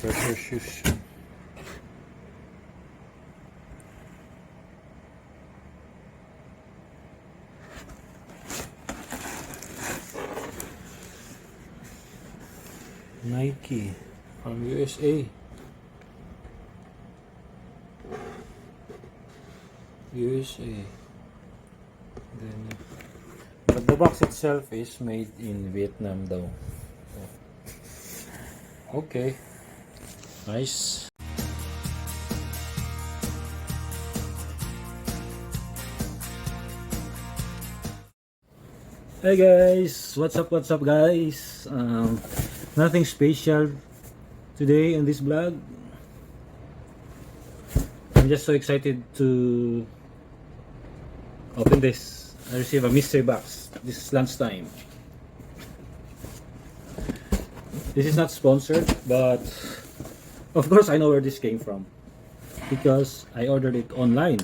Starter shoes. Nike from USA. Then, but the box itself is made in Vietnam though. Okay, nice. Hey guys, what's up guys? Nothing special today in this vlog. I'm just so excited to open this. I received a mystery box this lunchtime. This is not sponsored, but of course I know where this came from because I ordered it online.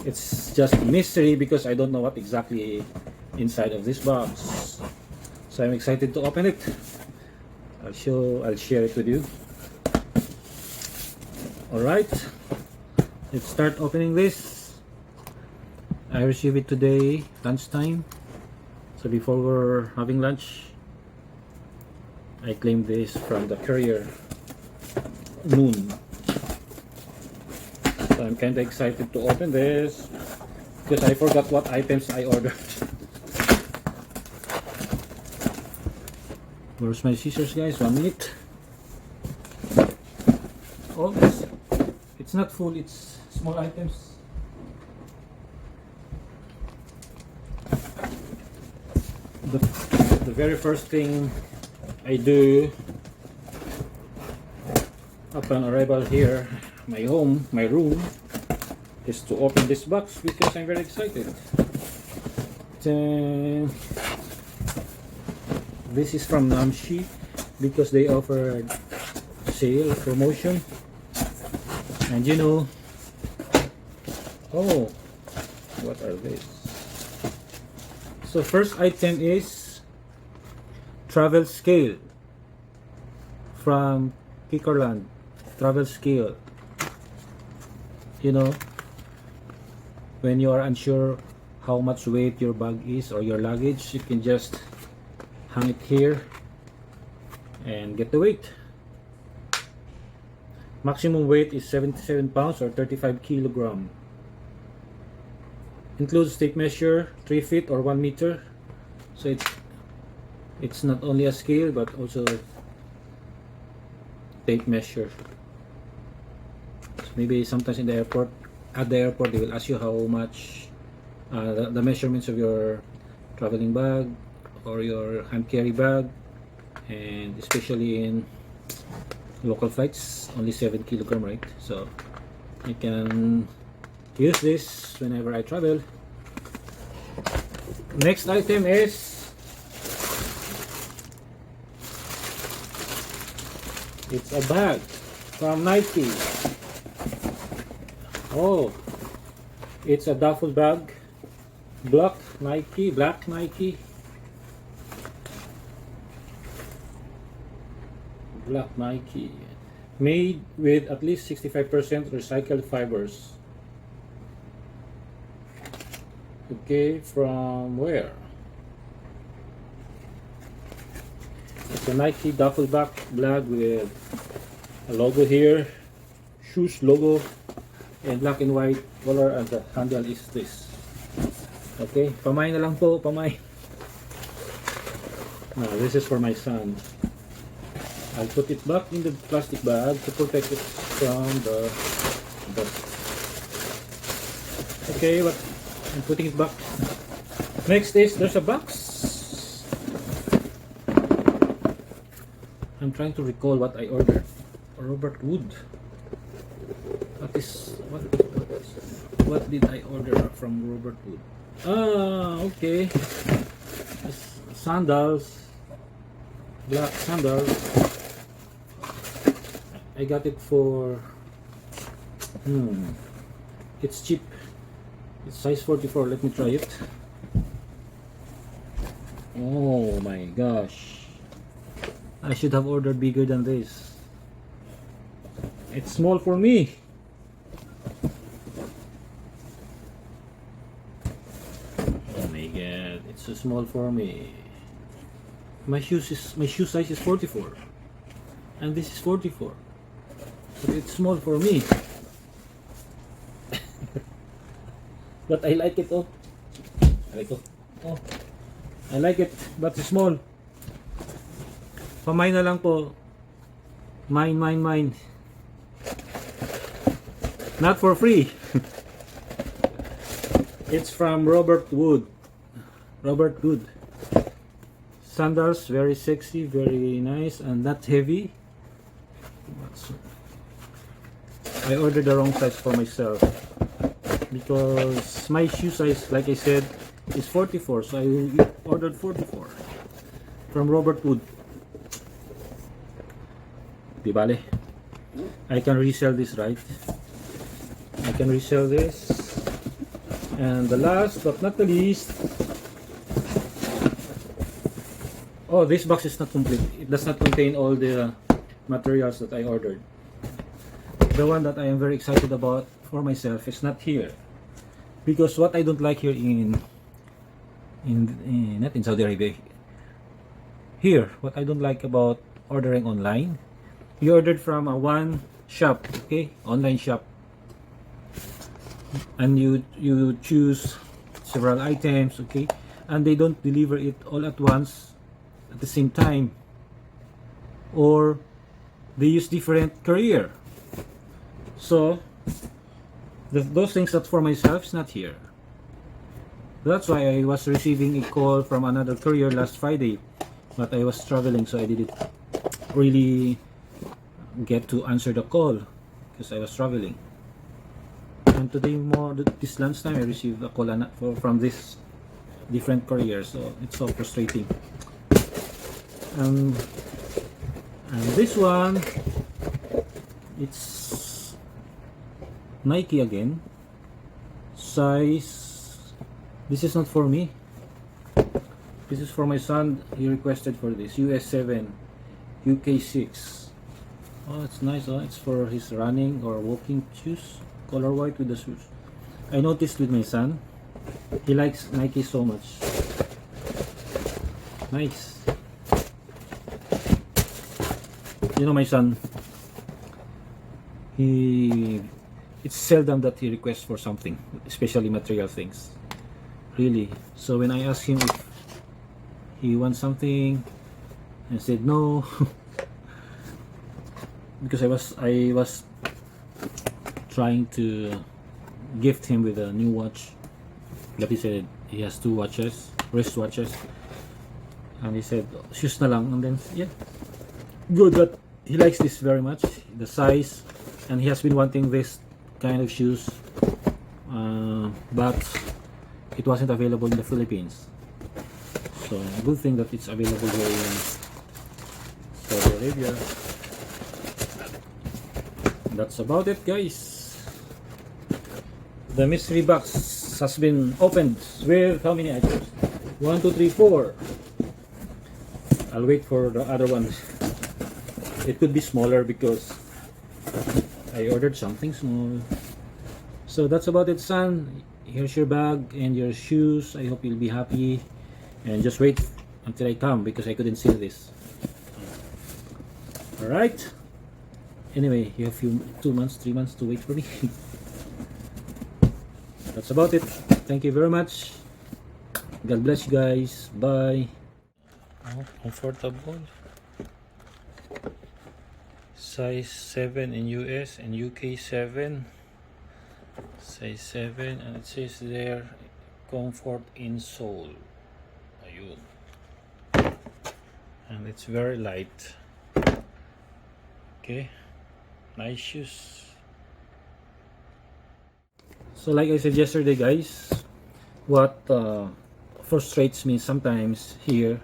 It's just a mystery because I don't know what exactly inside of this box. So I'm excited to open it. I'll share it with you. Alright, let's start opening this. I received it today lunchtime, so before we're having lunch I claimed this from the courier noon. So I'm kinda excited to open this because I forgot what items I ordered. Where's my scissors, guys? 1 minute. Oh, it's not full, it's small items. The very first thing I do upon arrival here, my room, is to open this box because I'm very excited. This is from Namshi because they offer sale promotion, and you know, oh, what are these? So first item is travel scale from Kickerland. Travel scale, you know, when you are unsure how much weight your bag is or your luggage, you can just hang it here and get the weight. Maximum weight is 77 pounds or 35 kilogram. Includes tape measure 3 feet or 1 meter. So it's not only a scale but also tape measure. So maybe sometimes at the airport they will ask you how much the measurements of your traveling bag or your hand carry bag, and especially in local flights only 7 kilogram, right? So I can use this whenever I travel. Next item is it's a bag from Nike. Oh, it's a duffel bag, black Nike. Black Nike, made with at least 65% recycled fibers. Okay, from where? It's a Nike duffel bag with a logo here, shoes logo, and black and white color, and the handle is this. Okay, pamay na lang po, pamay. Now this is for my son. I'll put it back in the plastic bag to protect it from the dust. Okay, but I'm putting it back. Next is there's a box. I'm trying to recall what I ordered. Robert Wood. What did I order from Robert Wood? Ah, okay. Sandals. Black sandals. I got it for it's cheap. It's size 44. Let me try it. Oh my gosh, I should have ordered bigger than this. It's small for me. Oh my god, it's so small for me. My shoe size is 44, and this is 44. But it's small for me. But I like it. Oh, I like it. Oh, I like it, but it's small. Pamay na lang po. Mine. Not for free. It's from Robert Wood. Sandals, very sexy, very nice, and not heavy. I ordered the wrong size for myself because my shoe size, like I said, is 44, so I ordered 44 from Robert Wood. Di bale, I can resell this, right? I can resell this. And the last but not the least, oh, this box is not complete. It does not contain all the materials that I ordered. The one that I am very excited about for myself is not here, because what I don't like here not in Saudi Arabia, here, what I don't like about ordering online, you ordered from a one shop, okay, online shop, and you choose several items, okay, and they don't deliver it all at once at the same time, or they use different courier. So those things that for myself is not here. That's why I was receiving a call from another courier last Friday, but I was traveling, so I didn't really get to answer the call because I was traveling. And today, this lunchtime, I received a call from this different courier, so it's so frustrating. And this one, it's Nike again, size. This is not for me. This is for my son. He requested for this US 7, UK 6. Oh, it's nice. Oh, it's for his running or walking shoes. Color white with the shoes. I noticed with my son, he likes Nike so much. Nice. You know, my son, it's seldom that he requests for something, especially material things, really. So when I asked him if he wants something, I said no. Because I was trying to gift him with a new watch, but he said he has two watches, wrist watches, and he said shoes na lang. And then yeah, good, but he likes this very much, the size, and he has been wanting this kind of shoes, but it wasn't available in the Philippines. So good thing that it's available here in Saudi Arabia. That's about it, guys. The mystery box has been opened with how many items? 1, 2, 3, 4. I'll wait for the other one. It could be smaller because I ordered something small. So that's about it, son. Here's your bag and your shoes. I hope you'll be happy. And just wait until I come because I couldn't seal this. Alright. Anyway, you have 2 months, 3 months to wait for me. That's about it. Thank you very much. God bless you guys. Bye. Oh, comfortable. Size 7 in US and UK 7. Size 7, and it says there comfort insole. Ayun. And it's very light. Okay. Nice shoes. So like I said yesterday, guys, what frustrates me sometimes here,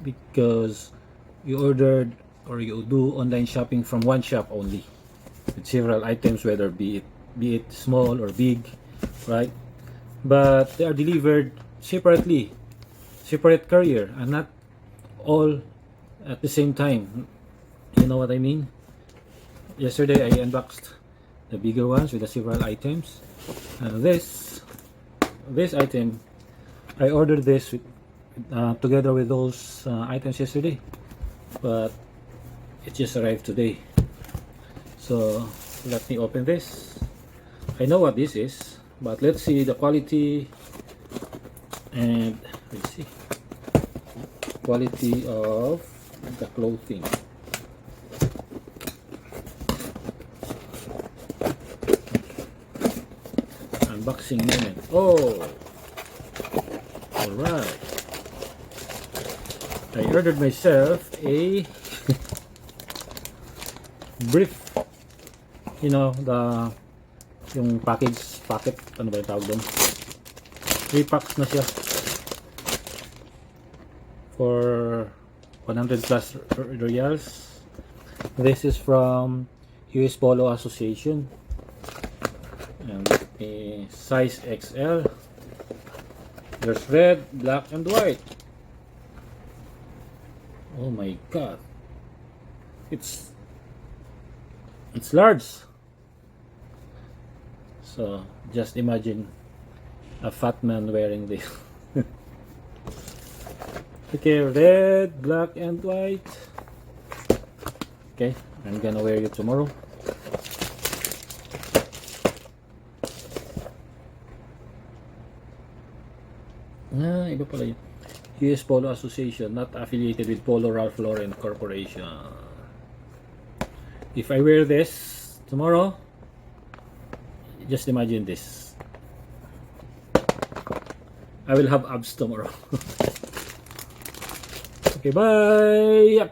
because you ordered or you do online shopping from one shop only with several items, whether be it small or big, right? But they are delivered separately, separate courier, and not all at the same time. You know what I mean? yesterday I unboxed the bigger ones with the several items. This item, I ordered this with, together with those items yesterday, but it just arrived today. So let me open this. I know what this is, but let's see the quality, and let's see quality of the clothing. Unboxing moment. Oh, all right. I ordered myself a brief, you know, yung packet, ano ba yung tawag doon? 3 packs na siya for 100 plus reals. This is from US Polo Association, and a size XL. There's red, black, and white. Oh my god, it's large. So just imagine a fat man wearing this. Okay, red, black, and white. Okay, I'm gonna wear it tomorrow. Iba pala yun. US Polo Association, not affiliated with Polo Ralph Lauren Corporation. If I wear this tomorrow, just imagine this. I will have abs tomorrow. Okay, bye. Yep.